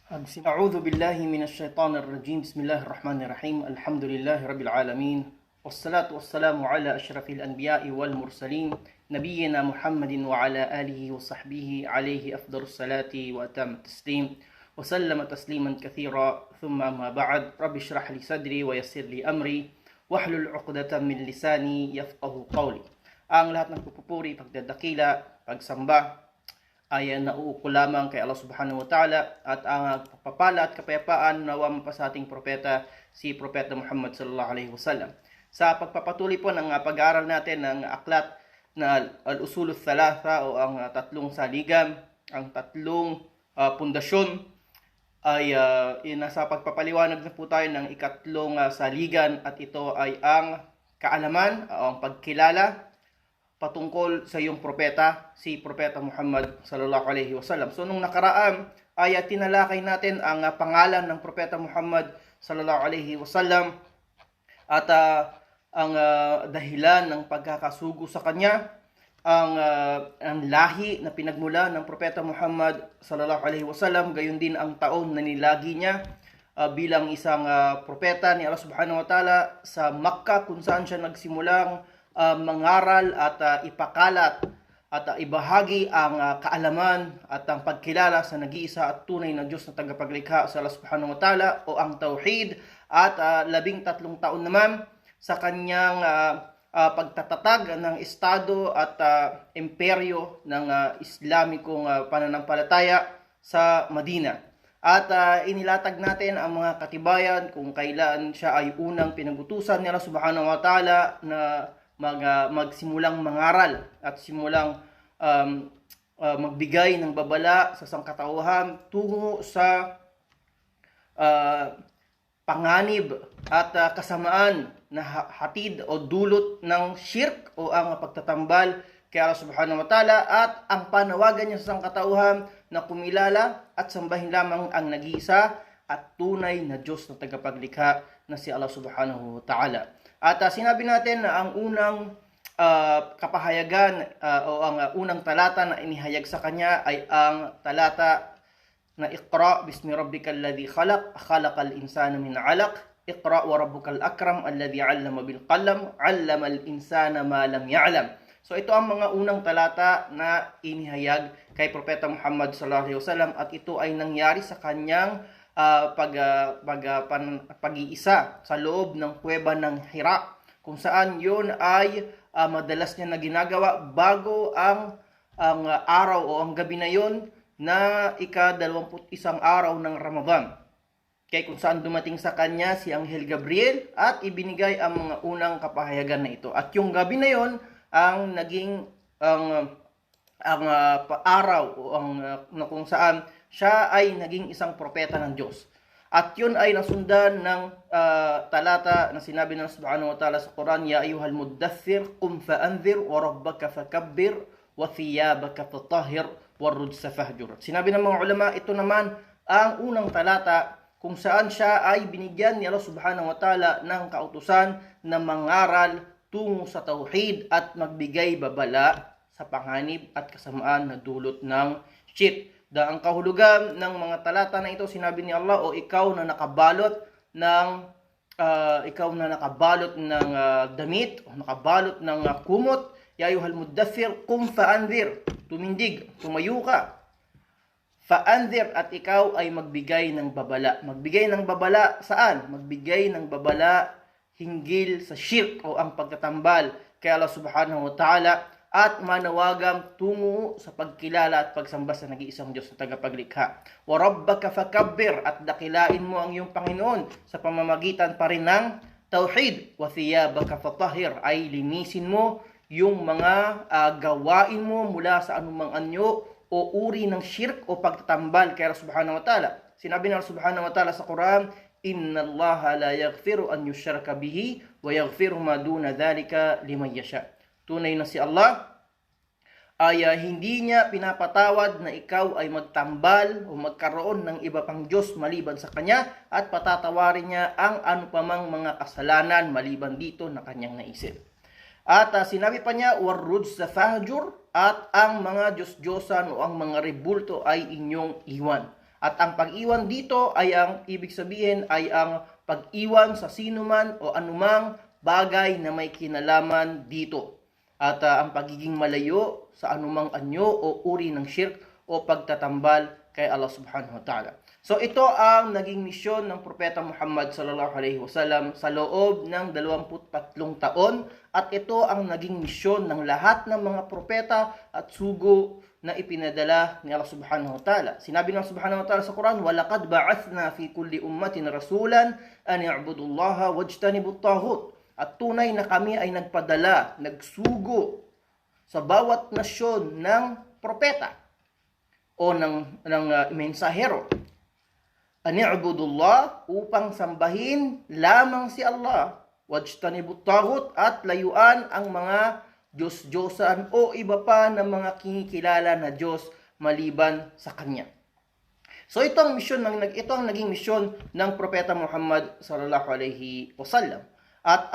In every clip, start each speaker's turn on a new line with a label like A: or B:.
A: أعوذ بالله من الشيطان الرجيم. بسم الله الرحمن الرحيم. الحمد لله رب العالمين، والصلاة والسلام على أشرف الأنبياء والمرسلين نبينا محمد وعلى آله وصحبه عليه أفضل الصلاة وأتم التسليم وسلم تسليما كثيرا. ثم أما بعد، رب اشرح لي صدري ويسر لي أمري واحلل عقدة من لساني يفقه قولي. Ang lahat ng pupupuri, pagdadakila, pagsamba ay nauuko lamang kay Allah subhanahu wa ta'ala, at ang pagpapala at kapayapaan nawa pa sa ating propeta, si Propeta Muhammad sallallahu alaihi wasallam. Sa pagpapatuloy po ng pag-aaral natin ng aklat na al-usul thalatha o ang tatlong saligan, ang tatlong pundasyon, ay nasa pagpapaliwanag na po tayo ng ikatlong saligan, at ito ay ang kaalaman o ang pagkilala patungkol sa iyong propeta, si Propeta Muhammad sallallahu alaihi wasallam. So nung nakaraan ay tinalakay natin ang pangalan ng Propeta Muhammad sallallahu alaihi wasallam at ang dahilan ng pagkakasugo sa kanya, ang lahi na pinagmula ng Propeta Muhammad sallallahu alaihi wasallam, gayon din ang taon na nilagi niya bilang isang propeta ni Allah subhanahu wa ta'ala sa Makkah, kung saan siya nagsimulang mangaral at ipakalat at ibahagi ang kaalaman at ang pagkilala sa nag-iisa at tunay na Diyos na tagapaglikha sa Allah subhanahu wa ta'ala o ang Tauhid, at 13 taon naman sa kanyang pagtatatag ng estado at imperyo ng Islamikong pananampalataya sa Madina. At inilatag natin ang mga katibayan kung kailan siya ay unang pinagutusan ni Allah subhanahu wa ta'ala na magsimulang mangaral at simulang magbigay ng babala sa sangkatauhan tungo sa panganib at kasamaan na hatid o dulot ng shirk o ang pagtatambal kay Allah subhanahu wa ta'ala, at ang panawagan niya sa sangkatauhan na kumilala at sambahin lamang ang nag-iisa at tunay na Diyos na tagapaglikha na si Allah subhanahu wa ta'ala. At sinabi natin na ang unang kapahayagan o ang unang talata na inihayag sa kanya ay ang talata na Iqra bismi rabbikal ladzi khalaq, khalaqal insana min 'alaq, Iqra wa rabbukal akram alladzi 'allama bil qalam, 'allamal insana ma lam ya'lam. So ito ang mga unang talata na inihayag kay Propeta Muhammad sallallahu alaihi wasallam, at ito ay nangyari sa kanyang pag-iisa sa loob ng kuweba ng Hira, kung saan yun ay madalas niya na ginagawa bago ang araw o ang gabi na yun na ika-21 araw ng Ramadan. Kaya kung saan dumating sa kanya si Anghel Gabriel at ibinigay ang mga unang kapahayagan na ito. At yung gabi na yun ang naging araw o kung saan siya ay naging isang propeta ng Diyos. At yun ay nasundan ng talata na sinabi ng subhanahu wa ta'ala sa Quran, Ya ayyuhal muddathir, qum fa'anzir, wa rabbaka fakabbir, wa thiyabaka fatahhir, wa rujsa fahjur. Sinabi ng mga ulama, ito naman ang unang talata kung saan siya ay binigyan ni Allah subhanahu wa ta'ala ng kautusan na mangaral tungo sa tauhid at magbigay babala sa panganib at kasamaan na dulot ng shirk. Ang kahulugan ng mga talata na ito, sinabi ni Allah, o ikaw na nakabalot ng damit o nakabalot ng kumot, ya ayyuhal muddathir, qum fa'anzir, tumindig, tumayo ka. Fa'anzir, at ikaw ay magbigay ng babala. Magbigay ng babala saan? Magbigay ng babala hinggil sa shirk o ang pagtatambal kay Allah subhanahu wa ta'ala, at manawagang tungo sa pagkilala at pagsamba sa nag-iisang Diyos na tagapaglikha. Wa rabbaka fakabbir, at dakilain mo ang iyong Panginoon sa pamamagitan pa rin ng tauhid. Wa thiyabaka fatahhir, ay linisin mo yung mga gawain mo mula sa anumang anyo o uri ng shirk o pagtatambal kay Allah subhanahu wa ta'ala. Sinabi ng Allah subhanahu wa ta'ala sa Quran, Inna Allaha la yaghfiru an yushraka bihi wa yaghfiru ma duna dhalika liman yasha. Tunay na si Allah ay hindi niya pinapatawad na ikaw ay magtambal o magkaroon ng iba pang Diyos maliban sa Kanya, at patatawarin niya ang anupamang mga kasalanan maliban dito na Kanyang naisip. At sinabi pa niya, warrujsa fahjur, at ang mga Diyos-Diyosan o ang mga rebulto ay inyong iwan. At ang pag-iwan dito ay ang ibig sabihin ay ang pag-iwan sa sinuman o anumang bagay na may kinalaman dito. At ang pagiging malayo sa anumang anyo o uri ng shirk o pagtatambal kay Allah subhanahu wa ta'ala. So ito ang naging misyon ng Propeta Muhammad sallallahu alaihi wasallam sa loob ng 23 taon, at ito ang naging misyon ng lahat ng mga propeta at sugo na ipinadala ni Allah subhanahu wa ta'ala. Sinabi ng subhanahu wa ta'ala sa Quran, وَلَقَدْ بَعَثْنَا فِي كُلِّ أُمَّةٍ رَسُولًا أَنِ اعْبُدُوا اللَّهَ وَاجْتَنِبُوا الطَّاغُوتَ. At tunay na kami ay nagpadala, nagsugo sa bawat nasyon ng propeta o ng mensahero. Ani'budullah, upang sambahin lamang si Allah, wajtanibut taghut, at layuan ang mga Diyos-Diyosan o iba pa ng mga kinikilala na Diyos maliban sa Kanya. So ito ang naging misyon ng Propeta Muhammad sallallahu alaihi wasallam. At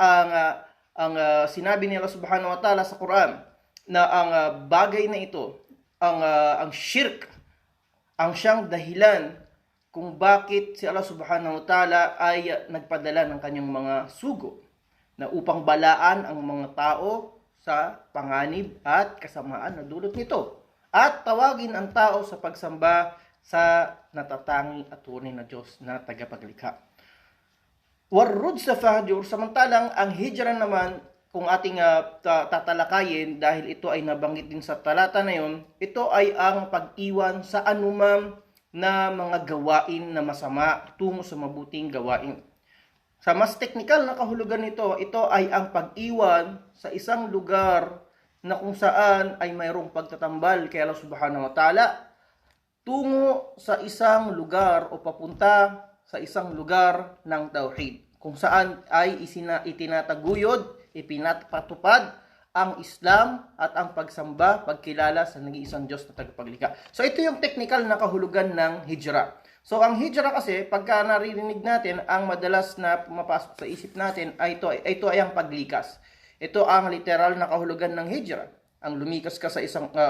A: ang sinabi ni Allah subhanahu wa ta'ala sa Quran na ang bagay na ito, ang shirk, ang siyang dahilan kung bakit si Allah subhanahu wa ta'ala ay nagpadala ng kanyang mga sugo na upang balaan ang mga tao sa panganib at kasamaan na dulot nito, at tawagin ang tao sa pagsamba sa natatangi at tunay na Diyos na tagapaglikha. Warrud sa fahjur, samantalang ang hijra naman, kung ating tatalakayin, dahil ito ay nabanggit din sa talata na yon, ito ay ang pag-iwan sa anumang na mga gawain na masama tungo sa mabuting gawain. Sa mas teknikal na kahulugan nito, ito ay ang pag-iwan sa isang lugar na kung saan ay mayroong pagtatambal kay Allah subhanahu wa ta'ala tungo sa isang lugar o papunta sa isang lugar ng tauhid, kung saan ay itinataguyod, ipinatupad ang Islam at ang pagsamba, pagkilala sa nag-iisang Diyos na tagapaglikha. So ito yung technical na kahulugan ng hijra. So ang hijra kasi, pagka naririnig natin, ang madalas na pumapasok sa isip natin ay ito ay ang paglikas. Ito ang literal na kahulugan ng hijra. Ang lumikas ka sa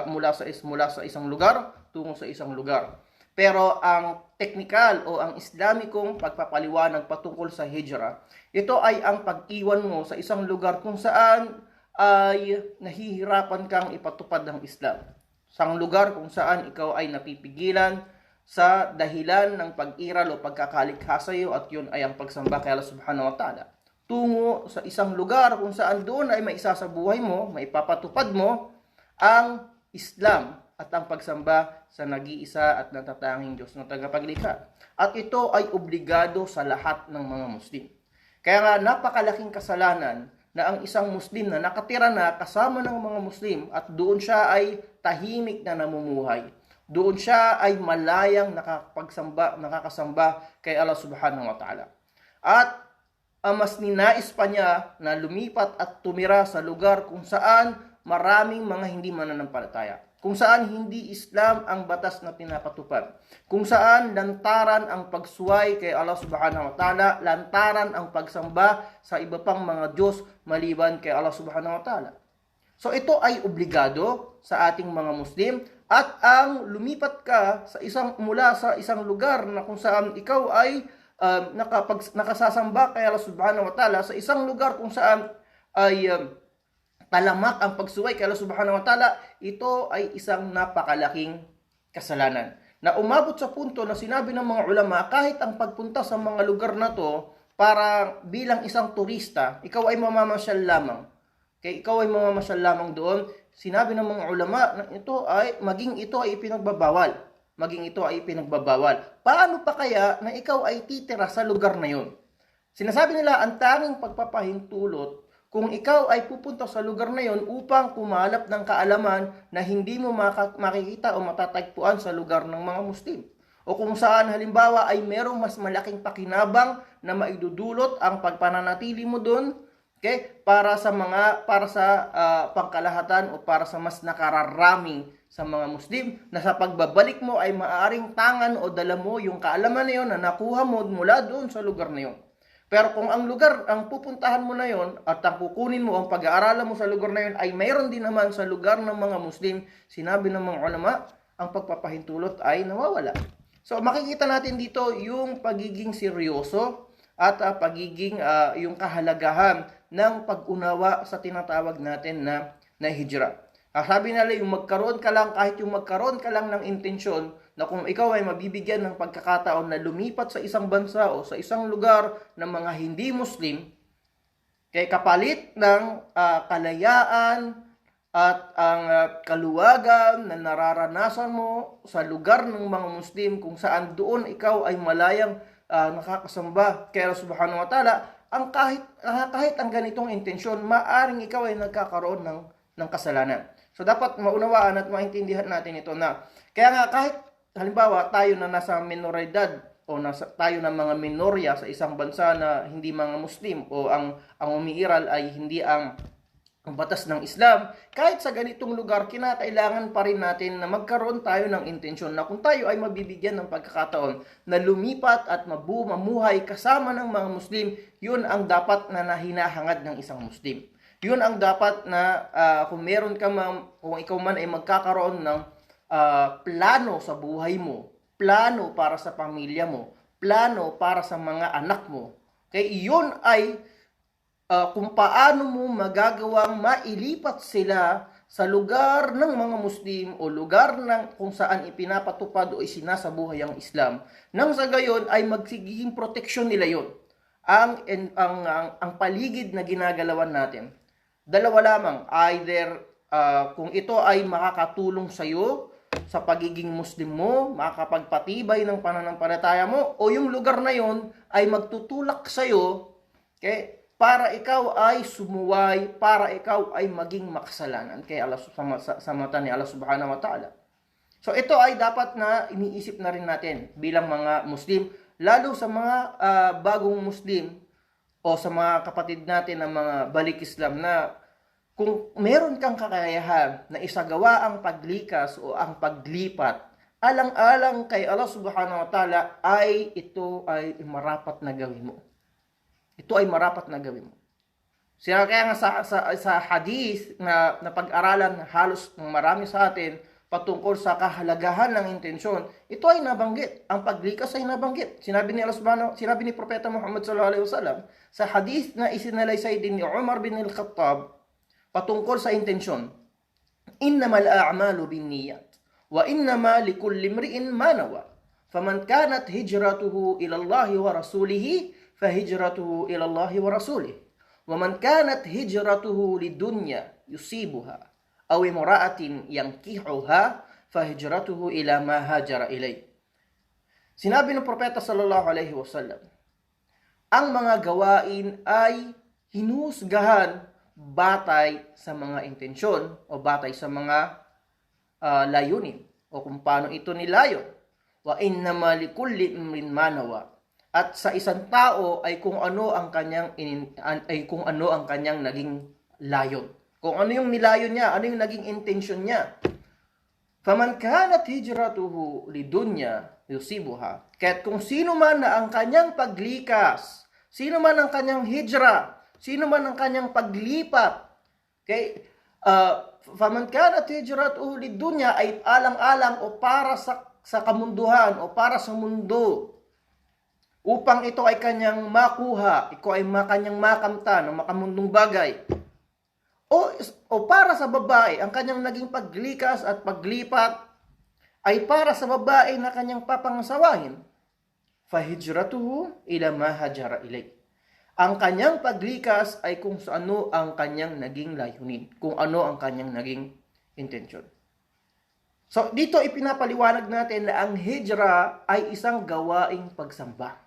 A: mula sa isang lugar tungo sa isang lugar. Pero ang technical o ang Islamikong pagpapaliwanag patungkol sa hijra, ito ay ang pag-iwan mo sa isang lugar kung saan ay nahihirapan kang ipatupad ng Islam. Isang lugar kung saan ikaw ay napipigilan sa dahilan ng pag-iral o pagkakalikha sa iyo, at yun ay ang pagsamba kay Allah subhanahu wa ta'ala. Tungo sa isang lugar kung saan doon ay maisa sa buhay mo, maipapatupad mo ang Islam at ang pagsamba sa nag-iisa at natatanging Diyos na tagapaglikha. At ito ay obligado sa lahat ng mga Muslim. Kaya nga napakalaking kasalanan na ang isang Muslim na nakatira na kasama ng mga Muslim at doon siya ay tahimik na namumuhay, doon siya ay malayang nakakasamba kay Allah subhanahu wa ta'ala. At mas ninais pa niya na lumipat at tumira sa lugar kung saan maraming mga hindi mananampalataya, kung saan hindi Islam ang batas na pinapatupad, kung saan lantaran ang pagsuway kay Allah subhanahu wa ta'ala, lantaran ang pagsamba sa iba pang mga Diyos maliban kay Allah subhanahu wa ta'ala. So ito ay obligado sa ating mga Muslim, at ang lumipat ka mula sa isang lugar na kung saan ikaw ay nakasasamba kay Allah subhanahu wa ta'ala sa isang lugar kung saan ay talamak ang pagsuway kay Allah subhanahu wa ta'ala, ito ay isang napakalaking kasalanan na umabot sa punto na sinabi ng mga ulama, kahit ang pagpunta sa mga lugar na to para bilang isang turista, ikaw ay mamamasyal lamang. Kaya ikaw ay mamamasyal lamang doon, sinabi ng mga ulama na maging ito ay ipinagbabawal. Paano pa kaya na ikaw ay titira sa lugar na yon? Sinasabi nila, ang tanging pagpapahintulot kung ikaw ay pupunta sa lugar na yon upang kumalap ng kaalaman na hindi mo makikita o matatagpuan sa lugar ng mga Muslim. O kung saan halimbawa ay merong mas malaking pakinabang na maidudulot ang pagpananatili mo doon, okay, para sa pangkalahatan o para sa mas nakararaming sa mga Muslim, na sa pagbabalik mo ay maaaring tangan o dala mo yung kaalaman na yon na nakuha mo mula doon sa lugar na yon. Pero kung ang lugar, ang pupuntahan mo na yon at ang kukunin mo, ang pag-aaralan mo sa lugar na yon ay mayroon din naman sa lugar ng mga Muslim, sinabi ng mga ulama, ang pagpapahintulot ay nawawala. So makikita natin dito yung pagiging seryoso at yung kahalagahan ng pag-unawa sa tinatawag natin na hijra. Sabi nila yung magkaroon ka lang, kahit yung magkaroon ka lang ng intensyon na kung ikaw ay mabibigyan ng pagkakataon na lumipat sa isang bansa o sa isang lugar ng mga hindi Muslim, kay kapalit ng kalayaan at ang kaluwagan na nararanasan mo sa lugar ng mga Muslim kung saan doon ikaw ay malayang nakakasamba kay Allah subhanahu wa ta'ala, kahit ang ganitong intensyon, maaring ikaw ay nagkakaroon ng kasalanan. So dapat maunawaan at maintindihan natin ito na kaya nga kahit halimbawa tayo na nasa minoridad o tayo ng mga minorya sa isang bansa na hindi mga Muslim o ang umiiral ay hindi ang batas ng Islam, kahit sa ganitong lugar, kinakailangan pa rin natin na magkaroon tayo ng intensyon na kung tayo ay mabibigyan ng pagkakataon na lumipat at mamuhay kasama ng mga Muslim, yun ang dapat na hinahangad ng isang Muslim. Yun ang dapat na kung ikaw man ay magkakaroon ng plano sa buhay mo, plano para sa pamilya mo, plano para sa mga anak mo, kaya iyon ay kung paano mo magagawang mailipat sila sa lugar ng mga Muslim o lugar kung saan ipinapatupad o isinasabuhay ang Islam. Nang sa gayon ay magsiging proteksyon nila yon. Ang paligid na ginagalawan natin. Dalawa lamang, either kung ito ay makakatulong sa iyo sa pagiging Muslim mo, makakapagpatibay ng pananampalataya mo, o yung lugar na yon ay magtutulak sa iyo, okay, para ikaw ay sumuway, para ikaw ay maging makasalanan kay Allah sa mata ni Allah subhanahu wa ta'ala. So ito ay dapat na iniisip na rin natin bilang mga Muslim, lalo sa mga bagong Muslim o sa mga kapatid natin na mga balik Islam, na kung meron kang kakayahan na isagawa ang paglikas o ang paglipat alang-alang kay Allah subhanahu wa ta'ala, ito ay marapat na gawin mo. Ito ay marapat na gawin mo. Kaya nga sa hadith na pag-aralan halos ng marami sa atin patungkol sa kahalagahan ng intensyon, ito ay nabanggit. Ang paglikas ay nabanggit. Sinabi ni Propeta Muhammad sallallahu alaihi wasallam sa hadith na isinalaysay din ni Umar bin al-Khattab patungkol sa intensyon. Innamal a'malu binniyat wa innama likulli imri'in ma nawa. Faman kanat hijratuhu ila Allah wa rasulihi فهجرته إلى الله ورسوله ومن كانت هجرته للدنيا يصيبها أو امرأة ينكحها فهجرته إلى ما هاجر إليه. Sinabi ng Propeta sallallahu alaihi wasallam, ang mga gawain ay hinusgahan batay sa mga intensyon o batay sa mga layunin o kung paano ito nilayon. Wa innama likulli imrin ma nawa. At sa isang tao ay kung ano ang kanyang naging layon. Kung ano yung nilayon niya, ano yung naging intention niya. Faman kanat hijratuhu lidunya yusibuha. Kaya't kung sino man na ang kanyang paglikas, sino man ang kanyang hijra, sino man ang kanyang paglipat, okay, faman kanat hijratuhu lidunya ay alang-alang o para sa kamunduhan o para sa mundo, upang ito ay kanyang makuha, ito ay kanyang makamtan o makamundong bagay. O para sa babae, ang kanyang naging paglikas at paglipat ay para sa babae na kanyang papangasawahin. Fahijratuhu ila ma hajara ilay. Ang kanyang paglikas ay kung ano ang kanyang naging layunin, kung ano ang kanyang naging intensyon. So dito ipinapaliwanag natin na ang hijra ay isang gawaing pagsamba.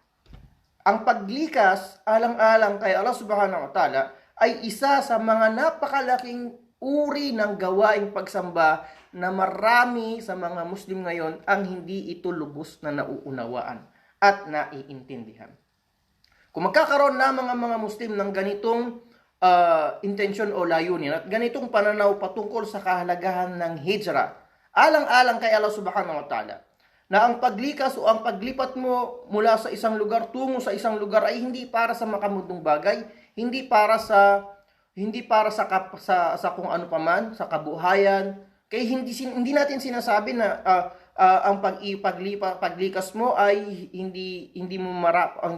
A: Ang paglikas alang-alang kay Allah subhanahu wa ta'ala ay isa sa mga napakalaking uri ng gawaing pagsamba na marami sa mga Muslim ngayon ang hindi ito lubos na nauunawaan at naiintindihan. Kung magkakaroon na mga Muslim ng ganitong intensyon o layunin at ganitong pananaw patungkol sa kahalagahan ng hijra, alang-alang kay Allah subhanahu wa ta'ala, na ang paglikas o ang paglipat mo mula sa isang lugar tungo sa isang lugar ay hindi para sa makamundong bagay, hindi para sa kung ano paman, sa kabuhayan. Kaya hindi natin sinasabi na ang paglikas mo ay hindi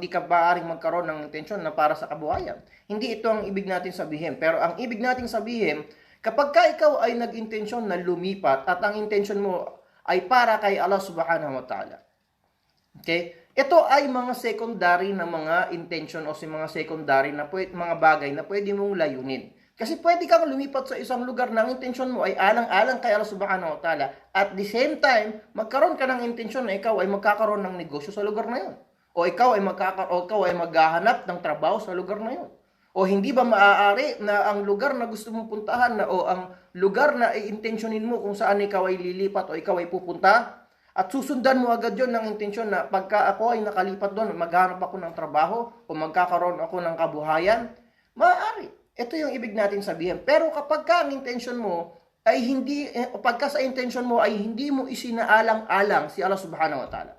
A: ka maaaring magkaroon ng intensyon na para sa kabuhayan. Hindi ito ang ibig natin sabihin. Pero ang ibig natin sabihin, kapag ka ikaw ay nag-intensyon na lumipat at ang intensyon mo ay para kay Allah subhanahu wa ta'ala. Okay? Ito ay mga secondary na mga intention o mga secondary na mga bagay na pwede mong layunin. Kasi pwede kang lumipat sa isang lugar na ang intensyon mo ay alang-alang kay Allah subhanahu wa ta'ala. At the same time, magkaroon ka ng intensyon na ikaw ay magkakaroon ng negosyo sa lugar na yun. O ikaw ay maghahanap ng trabaho sa lugar na yun. O hindi ba maaari na ang lugar na gusto mong puntahan o ang lugar na i-intensyonin mo kung saan ikaw ay lilipat o ikaw ay pupunta at susundan mo agad yon ng intensyon na pagka ako ay nakalipat doon, maghanap ako ng trabaho o magkakaroon ako ng kabuhayan? Maaari. Ito yung ibig natin sabihin. Pero kapag ka ang intensyon mo ay pagka sa intensyon mo ay hindi mo isinaalang-alang si Allah subhanahu wa ta'ala.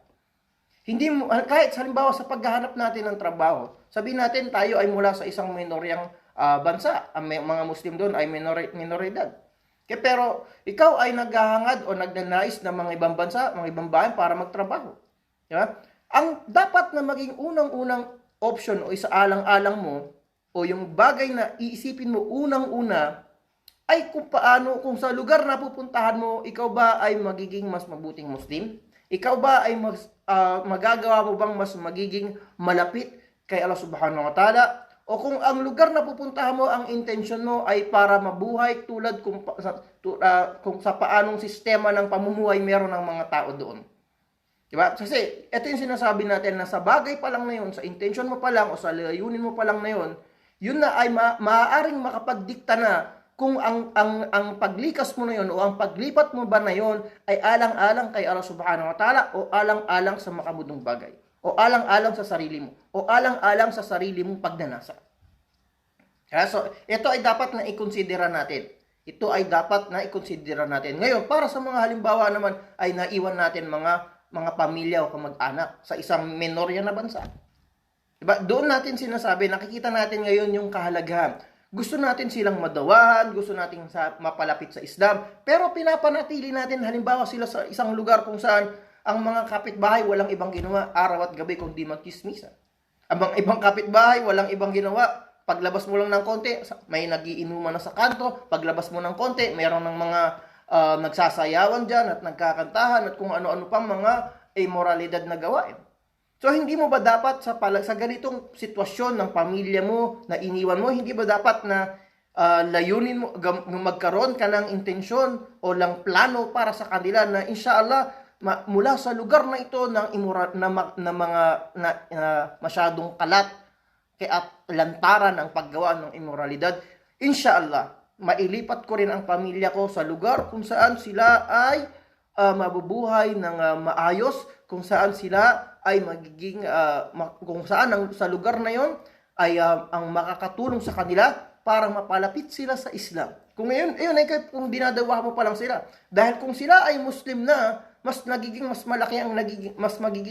A: Hindi mo, kahit halimbawa sa paghahanap natin ng trabaho, sabihin natin tayo ay mula sa isang minoryang bansa, ang mga Muslim doon ay minoridad. Pero ikaw ay naghahangad o nagnanais ng mga ibang bansa, mga ibang bayan para magtrabaho. Diba? Ang dapat na maging unang-unang option o isaalang-alang mo o yung bagay na iisipin mo unang-una ay kung sa lugar na pupuntahan mo, ikaw ba ay magiging mas mabuting Muslim? Ikaw ba ay magagawa mo bang mas magiging malapit kay Allah subhanahu wa ta'ala? O kung ang lugar na pupuntahan mo, ang intention mo ay para mabuhay tulad kung sa paanong sistema ng pamumuhay meron ng mga tao doon. Diba? Kasi ito yung sinasabi natin na sa bagay pa lang na yun, sa intention mo pa lang o sa layunin mo pa lang na yun, yun na ay maaaring makapagdikta na kung ang paglikas mo na yun o ang paglipat mo ba na yun ay alang-alang kay Allah subhanahu wa ta'ala o alang-alang sa makamudong bagay. O alang-alang sa sarili mo. O alang-alang sa sarili mong pagnanasa. So, ito ay dapat na ikonsidera natin. Ito ay dapat na ikonsidera natin. Ngayon, para sa mga halimbawa naman, ay naiwan natin mga pamilya o kamag-anak sa isang minorya na bansa. Diba? Doon natin sinasabi, nakikita natin ngayon yung kahalagahan. Gusto natin silang madawan, gusto natin mapalapit sa Islam, pero pinapanatili natin halimbawa sila sa isang lugar kung saan ang mga kapitbahay walang ibang ginawa araw at gabi kundi magchismisan. Ang mga ibang kapitbahay walang ibang ginawa. Paglabas mo lang ng konti, may nagiinuman na sa kanto. Paglabas mo ng konti, mayroon ng mga nagsasayawan dyan at nagkakantahan at kung ano-ano pang mga immoralidad na gawain. So hindi mo ba dapat sa ganitong sitwasyon ng pamilya mo na iniwan mo, hindi ba dapat na layunin mo, magkaroon ka ng intensyon o lang plano para sa kanila na inshallah mula sa lugar na ito ng masyadong kalat at lantaran ng paggawa ng immoralidad, inshallah mailipat ko rin ang pamilya ko sa lugar kung saan sila ay mabubuhay ng maayos, kung saan sila ay magiging kung saan sa lugar na yon ay ang makakatulong sa kanila para mapalapit sila sa Islam. Kung ngayon, ayun ay kung dinadawa mo pa lang sila. Dahil kung sila ay Muslim na, mas magiging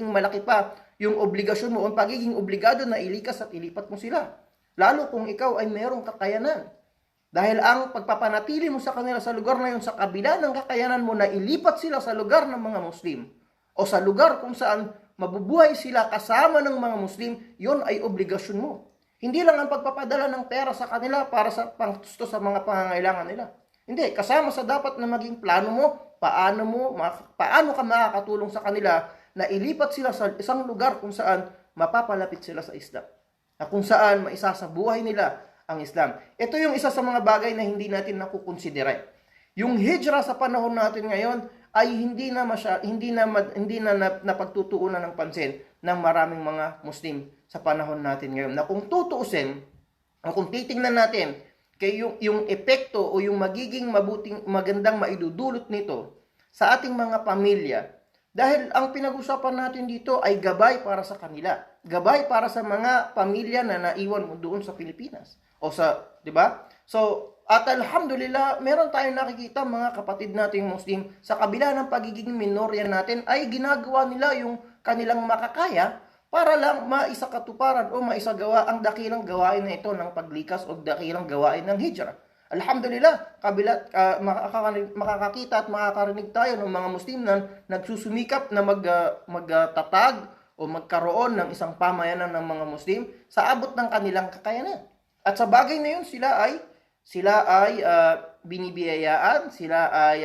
A: malaki pa yung obligasyon mo o pagiging obligado na ilikas at ilipat mo sila. Lalo kung ikaw ay mayroong kakayanan. Dahil ang pagpapanatili mo sa kanila sa lugar na yun, sa kabila ng kakayanan mo na ilipat sila sa lugar ng mga Muslim o sa lugar kung saan mabubuhay sila kasama ng mga Muslim, yon ay obligasyon mo. Hindi lang ang pagpapadala ng pera sa kanila para sa pangtusto sa mga pangangailangan nila. Hindi, kasama sa dapat na maging plano mo, paano ka makakatulong sa kanila na ilipat sila sa isang lugar kung saan mapapalapit sila sa Islam. Na kung saan maisasabuhay nila ang Islam. Ito yung isa sa mga bagay na hindi natin nakukonsidera. Yung hijrah sa panahon natin ngayon ay hindi na napagtutuunan ng pansin ng maraming mga Muslim sa panahon natin ngayon. Na kung tutuusin, o kung titingnan natin kay yung epekto o yung magiging magandang maidudulot nito sa ating mga pamilya, dahil ang pinag-usapan natin dito ay gabay para sa kanila. Gabay para sa mga pamilya na naiwan mo doon sa Pilipinas. O sa, di ba? So, at alhamdulillah, meron tayong nakikita mga kapatid nating Muslim sa kabila ng pagiging minorya natin ay ginagawa nila yung kanilang makakaya para lang maisakatuparan o maisagawa ang dakilang gawain na ito ng paglikas o dakilang gawain ng hijrah. Alhamdulillah, makakakita at makakarinig tayo ng mga Muslim na nagsusumikap na magtatag o magkaroon ng isang pamayanan ng mga Muslim sa abot ng kanilang kakayanan. At sa bagay na yun, sila ay binibiyayaan, sila ay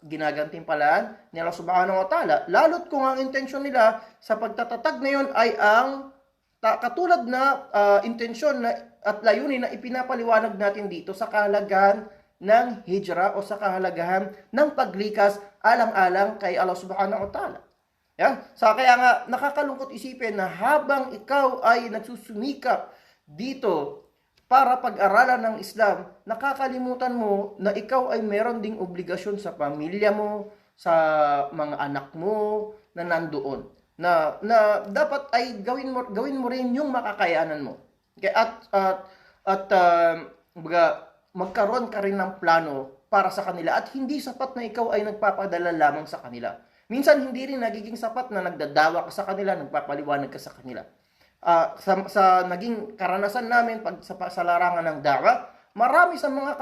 A: ginagantimpalaan ni Allah Subhanahu wa Ta'ala. Lalo't kung ang intensyon nila sa pagtatatag na yun ay ang katulad na intensyon na at layunin na ipinapaliwanag natin dito sa kahalagahan ng hijra o sa kahalagahan ng paglikas alang-alang kay Allah Subhanahu wa Ta'ala. Yan. Kaya nga nakakalungkot isipin na habang ikaw ay nagsusumikap dito para pag-aralan ng Islam, nakakalimutan mo na ikaw ay meron ding obligasyon sa pamilya mo, sa mga anak mo na nandoon. Na dapat ay gawin mo rin yung makakayanan mo. Okay, magkaroon ka rin ng plano para sa kanila at hindi sapat na ikaw ay nagpapadala lamang sa kanila. Minsan hindi rin nagiging sapat na nagdadawa ka sa kanila, nagpapaliwanag ka sa kanila. Sa naging karanasan namin sa larangan ng dawa, marami sa mga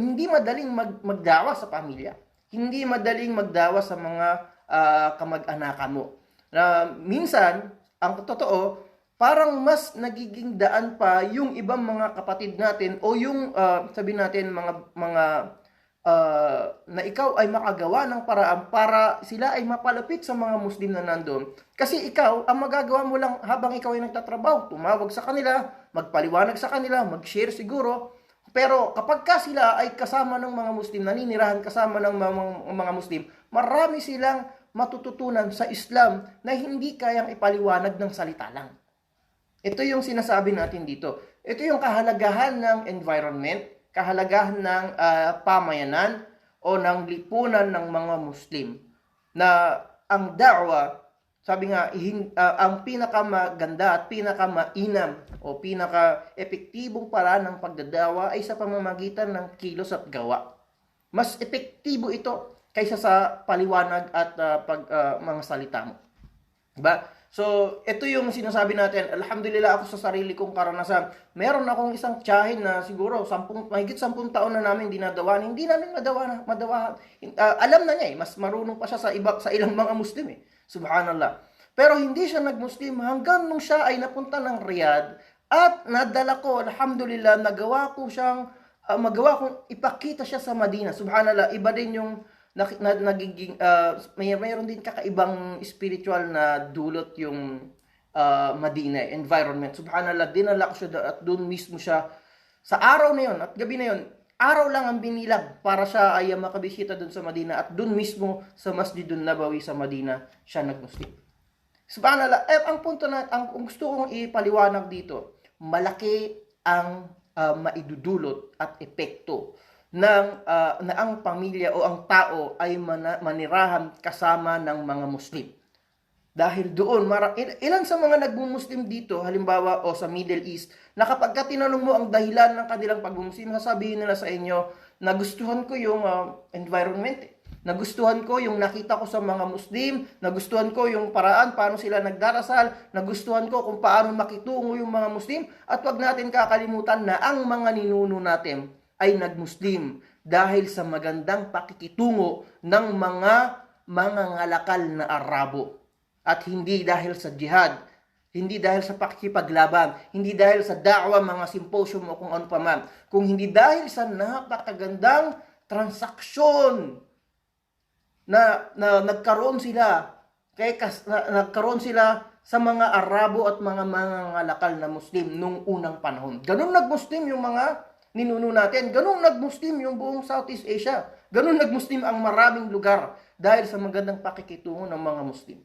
A: hindi madaling magdawa sa pamilya. Hindi madaling magdawa sa mga kamag-anakan mo. Minsan, ang totoo, parang mas nagiging daan pa yung ibang mga kapatid natin o yung sabihin natin mga na ikaw ay makagawa ng paraan para sila ay mapalapit sa mga Muslim na nandoon. Kasi ikaw, ang magagawa mo lang habang ikaw ay nagtatrabaho, tumawag sa kanila, magpaliwanag sa kanila, mag-share siguro. Pero kapag sila ay kasama ng mga Muslim, naninirahan kasama ng mga Muslim, marami silang matututunan sa Islam na hindi kayang ipaliwanag ng salita lang. Ito yung sinasabi natin dito. Ito yung kahalagahan ng environment, kahalagahan ng pamayanan o ng lipunan ng mga Muslim. Na ang da'wa, sabi nga, ang pinakamaganda at pinakamainam o pinaka-epektibong paraan ng pagdadawa ay sa pamamagitan ng kilos at gawa. Mas epektibo ito kaysa sa paliwanag at mga salita mo. Diba? So, ito yung sinasabi natin. Alhamdulillah ako sa sarili kong karanasan. Meron akong isang tiyahin na siguro mahigit 10 taon na namin dinadawan. Hindi namin madawahan. Alam na niya mas marunong pa siya sa ilang mga Muslim Subhanallah. Pero hindi siya nag-Muslim hanggang nung siya ay napunta ng Riyadh at nadala ko, alhamdulillah, magawa kong ipakita siya sa Madina. Subhanallah, iba din yung nagiging mayroon din kakaibang spiritual na dulot yung Madina environment. Subhanallah, dinala ko siya at doon mismo siya sa araw na yon at gabi na yon. Araw lang ang binilang para siya ay makabisita doon sa Madina at doon mismo sa Masjidun Nabawi sa Madina siya nag-Muslim. Subhanallah, ang punto na ang gusto kong ipaliwanag dito, malaki ang maidudulot at epekto na ang pamilya o ang tao ay manirahan kasama ng mga Muslim. Dahil doon, ilan sa mga nagmumuslim dito, halimbawa o sa Middle East, na kapag tinanong mo ang dahilan ng kanilang pagmumuslim, sasabihin nila sa inyo, nagustuhan ko yung environment. Nagustuhan ko yung nakita ko sa mga Muslim, nagustuhan ko yung paraan paano sila nagdarasal, nagustuhan ko kung paano makitungo yung mga Muslim, at wag natin kakalimutan na ang mga ninuno natin ay nagmuslim dahil sa magandang pakikitungo ng mga ngalakal na Arabo. At hindi dahil sa jihad, hindi dahil sa pakikipaglaban, hindi dahil sa da'wa, mga symposium o kung ano pa man, kung hindi dahil sa napakagandang transaksyon na nagkaroon sila sa mga Arabo at mga ngalakal na Muslim nung unang panahon. Ganun nagmuslim yung mga ninuno natin. Ganun nag-Muslim yung buong Southeast Asia. Ganun nag-Muslim ang maraming lugar dahil sa magandang pakikitungo ng mga Muslim.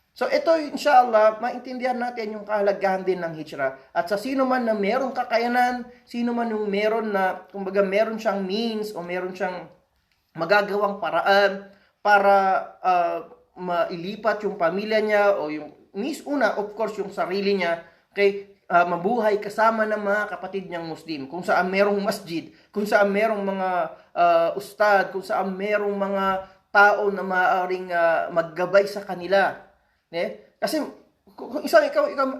A: So ito, inshallah, maintindihan natin yung kahalagahan din ng hijra. At sa sino man na merong kakayanan, sino man yung meron na, kumbaga meron siyang means o meron siyang magagawang paraan para mailipat yung pamilya niya o yung of course, yung sarili niya kay mabuhay kasama ng mga kapatid niyang Muslim. Kung saan merong masjid, kung saan merong mga ustad, kung saan merong mga tao na maaaring maggabay sa kanila. Kasi kung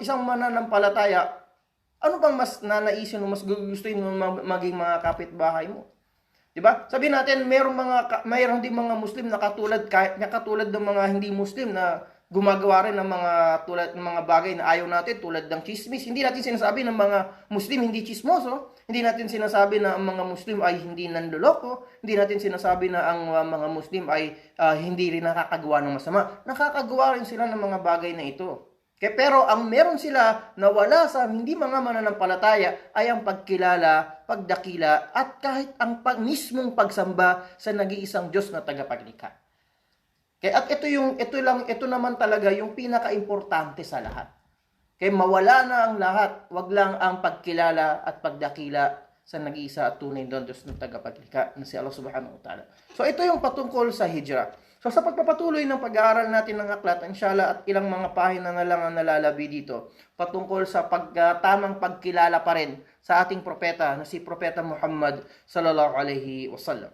A: isang mananampalataya, Ano bang mas nanaisin mo, mas gugustuhin mo maging mga kapitbahay mo? 'Di ba? Sabihin natin mayroong din mga Muslim na katulad ng mga hindi Muslim na gumagawa rin ng mga tulad ng mga bagay na ayaw natin tulad ng chismis. Hindi natin sinasabi ng mga Muslim hindi chismoso. Hindi natin sinasabi na ang mga Muslim ay hindi nanloloko. Hindi natin sinasabi na ang mga Muslim ay hindi rin nakakagawa ng masama. Nakakagawa rin sila ng mga bagay na ito. Pero ang meron sila na wala sa hindi mga mananampalataya ay ang pagkilala, pagdakila, at kahit ang mismong pagsamba sa nag-iisang Diyos na tagapaglikha. At ito naman talaga yung pinaka-importante sa lahat. Kaya mawala na ang lahat, wag lang ang pagkilala at pagdakila sa nag-iisa at tunay na Diyos na tagapaglikha na si Allah Subhanahu wa Ta'ala. So ito yung patungkol sa hijrah. So sa pagpapatuloy ng pag-aaral natin ng aklat, inshallah, at ilang mga pahina na lang ang nalalabi dito, patungkol sa tamang pagkilala pa rin sa ating propeta na si Propeta Muhammad sallallahu alaihi wasallam.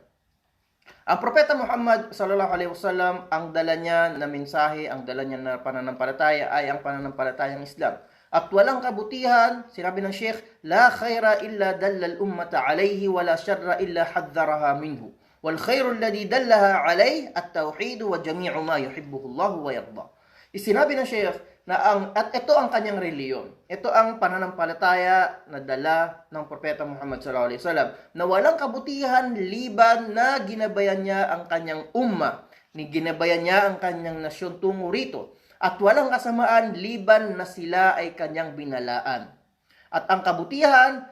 A: Ang Propeta Muhammad sallallahu alaihi wasallam, ang dala niya na mensahe, ang dala niya na pananampalataya ay ang pananampalatayang Islam. At walang kabutihan, sinabi ng Sheikh, la khaira illa dalla al-ummata alayhi wa la sharra illa haddaraha minhu. Wal khairu alladhi dallaha alayhi at-tauhid wa jami'u ma yuhibbuhu Allah wa yarda. Isinabi ng Sheikh na ito ang kanyang reliyon. Ito ang pananampalataya na dala ng Propeta Muhammad sallallahu alaihi wasallam na walang kabutihan liban na ginabayan niya ang kanyang umma, ni ginabayan niya ang kanyang nasyon tungo rito, at walang kasamaan liban na sila ay kanyang binalaan. At ang kabutihan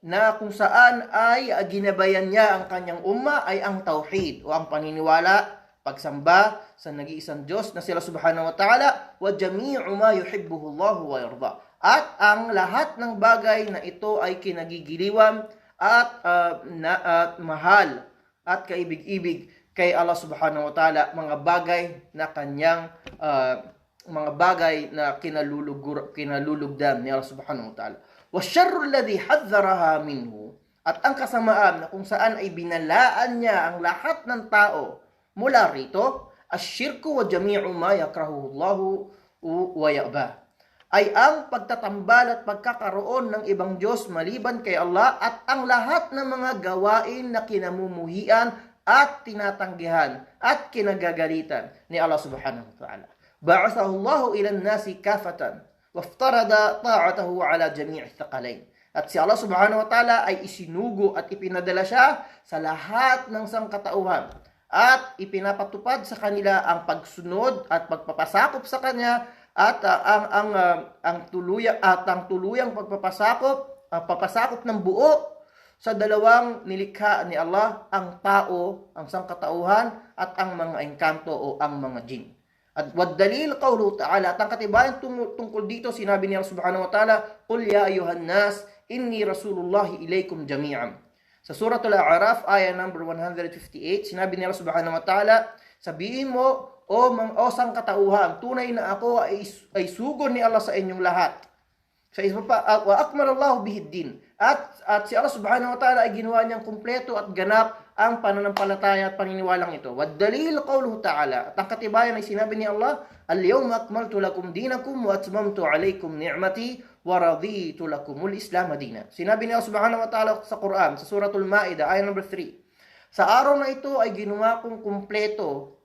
A: na kung saan ay ginabayan niya ang kanyang umma ay ang tauhid o ang paniniwala, pagsamba sa nag-iisang Diyos na sila subhanahu wa ta'ala, wa jami'u ma yuhibbuhu Allah wa yarda. At ang lahat ng bagay na ito ay kinagigiliwan at mahal at kaibig-ibig kay Allah subhanahu wa ta'ala, mga bagay na kanyang mga bagay na kinalulugdan ni Allah subhanahu wa ta'ala. وَالشَّرُّ الَّذِي حَذَّرَهَا مِنْهُ, at ang kasamaan na kung saan ay binalaan niya ang lahat ng tao mula rito, asyirku wa jami'u ma yakrahuhu Allahu wa ya'ba, ay ang pagtatambal at pagkakaroon ng ibang Diyos maliban kay Allah, at ang lahat ng mga gawain na kinamumuhian at tinatanggihan at kinagagalitan ni Allah subhanahu wa ta'ala. Ba'athahu Allahu ila an-nasi kafatan waftarada ta'atahu ala jami'i thaqalain. At si Allah subhanahu wa ta'ala ay isinugo at ipinadala siya sa lahat ng sangkatauhan, at ipinapatupad sa kanila ang pagsunod at pagpapasakop sa kanya, at ang tuluyang papasakop ng buo sa dalawang nilikha ni Allah, ang tao, ang sangkatauhan, at ang mga engkanto o ang mga jinn. At wad-dalil qawluhu ta'ala, at ang katibayan tungkol dito, sinabi niya subhanahu wa ta'ala, qul ya ayuhan nas inni rasulullahi ilaykum jami'an. Sa suratul A'raf ayah number 158, sinabi niya subhanahu wa ta'ala, sabihin mo o sangkatauhan, tunay na ako ay sugo ni Allah sa inyong lahat. Sa isa pa, wa akmalallahu bihiddin, at si Allah subhanahu wa ta'ala ay ginawa niyang kumpleto at ganap ang pananampalataya at paniniwalang ito. Wad-dalil qawluhu ta'ala, at ang katibayan ay sinabi ni Allah, al-yawma akmaltu lakum dinakum wa atmamtu alaykum ni'mati wa raditu lakumul Islam madina. Sinabi ni Allah subhanahu wa ta'ala sa Quran, sa suratul Ma'idah ayah number 3, sa araw na ito ay ginawa kong kumpleto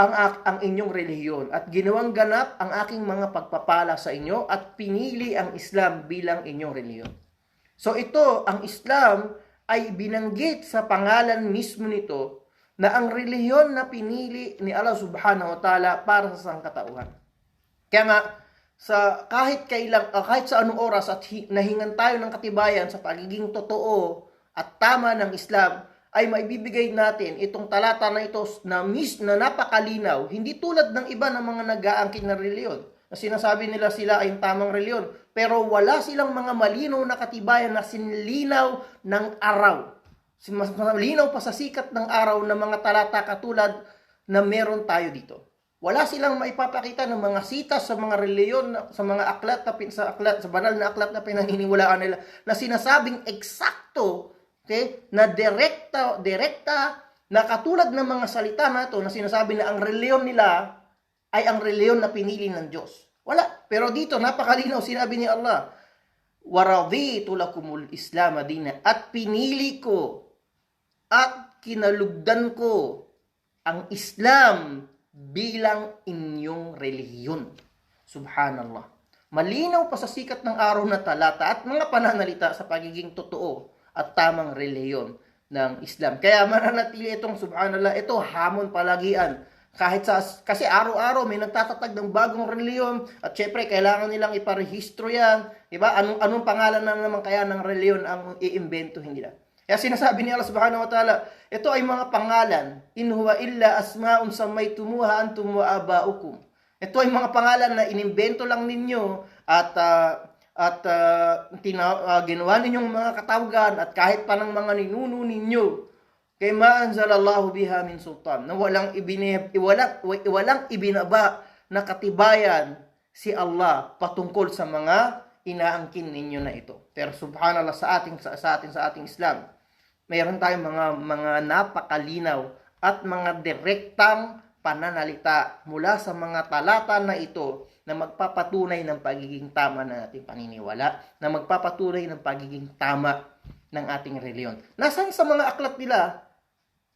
A: ang inyong relihiyon, at ginawang ganap ang aking mga pagpapala sa inyo, at pinili ang Islam bilang inyong relihiyon. So ito, ang Islam ay binanggit sa pangalan mismo nito na ang relihiyon na pinili ni Allah subhanahu wa ta'ala para sa sangkatauhan. Kaya nga, kahit sa anong oras at nahingan tayo ng katibayan sa pagiging totoo at tama ng Islam, ay maibibigay natin itong talata na ito na napakalinaw, hindi tulad ng iba ng mga nag-aangkin na reliyon na sinasabi nila sila ay tamang reliyon, pero wala silang mga malinaw na katibayan na sinlinaw ng araw. Mas malinaw pa sa sikat ng araw na mga talata katulad na meron tayo dito. Wala silang maipapakita ng mga sitas sa mga reliyon, sa mga aklat, sa banal na aklat na pinaniniwalaan nila, na sinasabing eksakto, na direkta na katulad ng mga salita na ito na sinasabi na ang reliyon nila ay ang reliyon na pinili ng Diyos. Wala. Pero dito, napakalinaw, sinabi ni Allah, Waraditu lakumul Islam dina, at pinili ko at kinalugdan ko ang Islam bilang inyong relihiyon. Subhanallah. Malinaw pa sa sikat ng araw na talata at mga pananalita sa pagiging totoo at tamang relihiyon ng Islam. Kaya mananatili itong subhanallah, ito hamon palagian. Kasi araw-araw may nagtatatag ng bagong reliyon at syempre kailangan nilang iparehistro yan. Diba? Anong pangalan na naman kaya ng reliyon ang iimbentohin nila? Kaya sinasabi ni Allah subhanahu wa ta'ala, ito ay mga pangalan. In huwa illa asma'un sammaytumuha antum wa aba'ukum. Ito ay mga pangalan na inimbento lang ninyo at ginawa ninyong mga katawagan at kahit pa ng mga ninuno ninyo. Kaya ma'anzalallahu biha min sultan, na walang ibinaba na katibayan si Allah patungkol sa mga inaangkin ninyo na ito. Pero subhanallah, sa ating Islam, mayroon tayong mga napakalinaw at mga direktang pananalita mula sa mga talata na ito na magpapatunay ng pagiging tama ng ating paniniwala, na magpapatunay ng pagiging tama ng ating reliyon. Nasaan sa mga aklat nila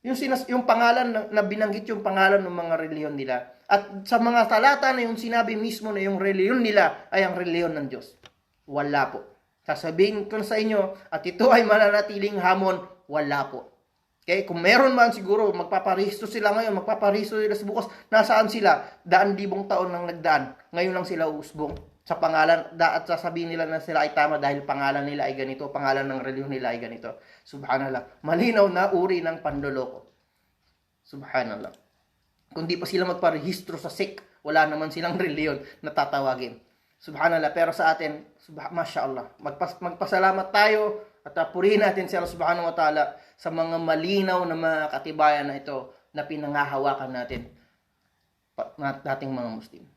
A: yung pangalan na binanggit yung pangalan ng mga reliyon nila, at sa mga talata na yung sinabi mismo na yung reliyon nila ay ang reliyon ng Diyos? Wala po. Sasabihin ko sa inyo, at ito ay mananatiling hamon, wala po. Okay? Kung meron man siguro, magpaparehistro sila ngayon, magpaparehistro sila sa bukas, nasaan sila? 100,000 taon nang nagdaan. Ngayon lang sila usbong sa pangalan, at sasabihin nila na sila ay tama dahil pangalan nila ay ganito, pangalan ng reliyon nila ay ganito. Subhanallah. Malinaw na uri ng pandoloko. Subhanallah. Kung di pa sila magparehistro sa SIC, wala naman silang reliyon na tatawagin. Subhanallah. Pero sa atin, Masya Allah, magpasalamat tayo at purihin natin si Allah subhanahu wa ta'ala sa mga malinaw na mga katibayan na ito na pinangahawakan natin nating mga Muslim.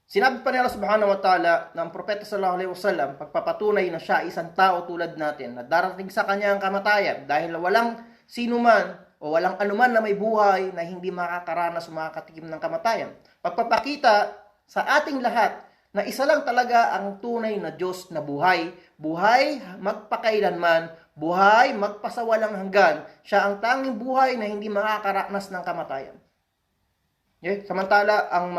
A: Sinabi pa ni Allah subhanahu wa ta'ala ng Propeta sallallahu alaihi wasallam, pagpapatunay na siya isang tao tulad natin, na darating sa kanya ang kamatayan dahil walang sinuman o walang anuman na may buhay na hindi makakaranas o makakatikim ng kamatayan. Pagpapakita sa ating lahat na isa lang talaga ang tunay na Diyos na buhay. Buhay magpakailanman, buhay magpasawalang hanggan. Siya ang tanging buhay na hindi makakaranas ng kamatayan. Okay? Samantala, ang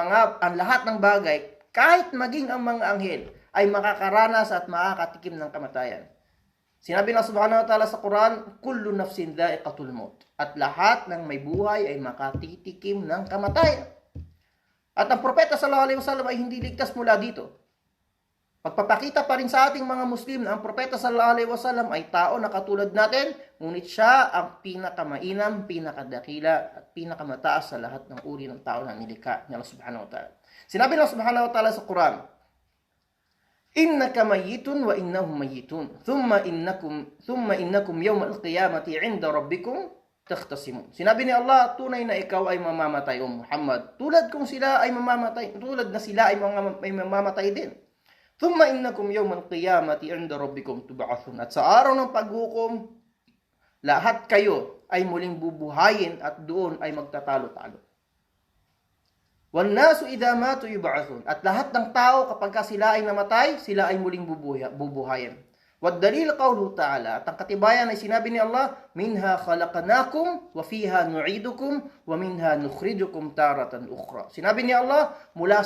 A: lahat ng bagay, kahit maging ang mga anghel, ay makakaranas at makakatikim ng kamatayan. Sinabi ng subhanahu wa ta'ala sa Quran, kullu nafsin dha'iqatul maut. At lahat ng may buhay ay makatitikim ng kamatayan. At ang Propeta sallallahu alaihi wasallam ay hindi ligtas mula dito. Pagpapakita pa rin sa ating mga Muslim na ang Propeta sallallahu alaihi wasallam ay tao na katulad natin, ngunit siya ang pinakamainam, pinakadakila at pinakamataas sa lahat ng uri ng tao na nilikha ni Allah subhanahu wa ta'ala. Sinabi ng subhanahu wa ta'ala sa Quran, innaka mayyitun wa innahum mayyitun thumma innakum yawmal qiyamati 'inda rabbikum takhtasimun. Sinabi ni Allah, tunay na ikaw ay mamamatay, O Muhammad, tulad na sila ay mamamatay din. Thumma innakum yawmal qiyamati 'inda rabbikum tub'athun. At sa araw ng paghukom, lahat kayo ay muling bubuhayin at doon ay magtatalo-talo. Wan nasu idza matu yub'athun. At lahat ng tao kapag sila ay namatay, sila ay muling bubuhayin. Wad dalil qawluhu ta'ala, at ang katibayan ay sinabi ni Allah, minha khalaqnakum wa fiha nu'idukum wa minha nukhrijukum taratan ukhra. Sinabi ni Allah, mula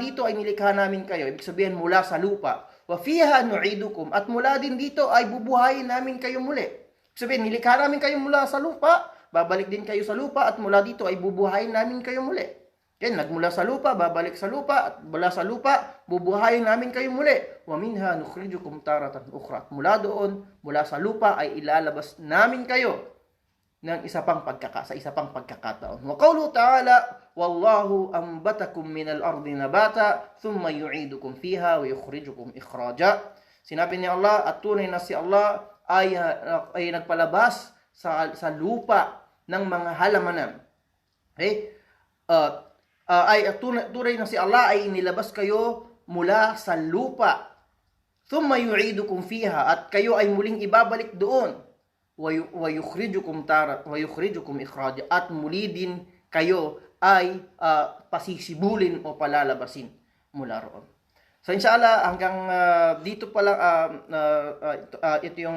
A: dito ay nilikha namin kayo, ibig sabihin mula sa lupa. Wa fiha nu'idukum, at mula din dito ay bubuhayin namin kayo muli. Ibig sabihin, nilikha namin kayo mula sa lupa, babalik din kayo sa lupa, at mula dito ay bubuhayin namin kayo muli. Yan, nagmula sa lupa, babalik sa lupa, at mula sa lupa, bubuhayin namin kayo muli. Wa minha nukhrijukum taratan ukhra. Mula doon, mula sa lupa ay ilalabas namin kayo ng sa isa pang pagkakataon. Wa qawluhu ta'ala, wallahu ambatakum minal ardi nabata, thumma yu'idukum fiha wa yukhrijukum ikhraja. Sinabi ni Allah, at tunay na si Allah ay nagpalabas sa lupa ng mga halamanan. Okay? Tunay na si Allah ay inilabas kayo mula sa lupa. Thumma yu'idukum fiha, at kayo ay muling ibabalik doon. Wa yukhrijukum ikhraja, at muli din kayo ay pasisibulin o palalabasin mula roon. So inshallah hanggang dito pa lang ito yung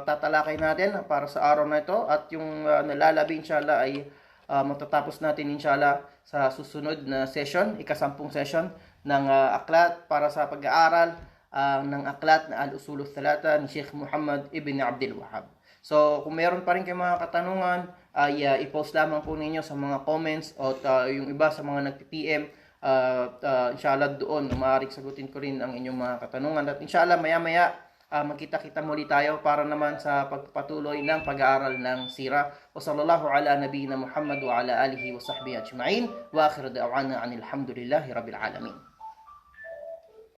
A: tatalakay natin para sa araw na ito, at yung nalalabi inshallah ay matatapos natin inshallah sa susunod na session, ika-10 session ng aklat para sa pag-aaral ng aklat na Al-Usul Thalatha ni Sheikh Muhammad Ibn Abdul Wahhab. So kung meron pa rin kayong mga katanungan, ay i-post lamang po ninyo sa mga comments, o yung iba sa mga nag-PM, inshallah doon maaaring sagutin ko rin ang inyong mga katanungan, at inshallah maya-maya magkita-kita muli tayo para naman sa pagpatuloy ng pag-aaral ng sira. Wa sallallahu ala nabiyina Muhammad wa ala alihi wa sahbihi ajma'in, wa akhiru da'wana anil hamdulillahi rabbil alamin.